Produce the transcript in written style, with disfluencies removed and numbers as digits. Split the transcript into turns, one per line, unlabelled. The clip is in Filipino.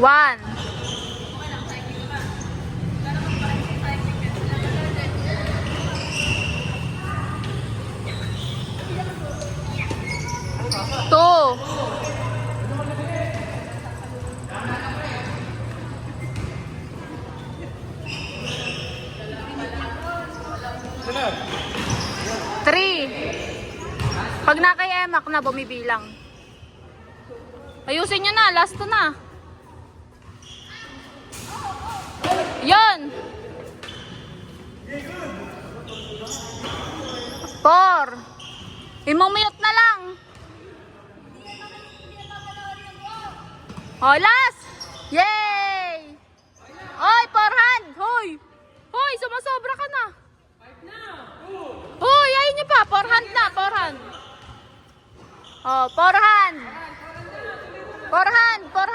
1. Two. Three. Pag na kay Emak na, bumibilang. Ayusin nyo na, last to na. Yun. 4. Imumute na lang. Oh, last. Yay! Oy, forehand. Hoy. Hoy, sumasobra ka na. Hoy, ayun nyo pa. Forehand na, forehand. Oh, forehand. Forehand, forehand.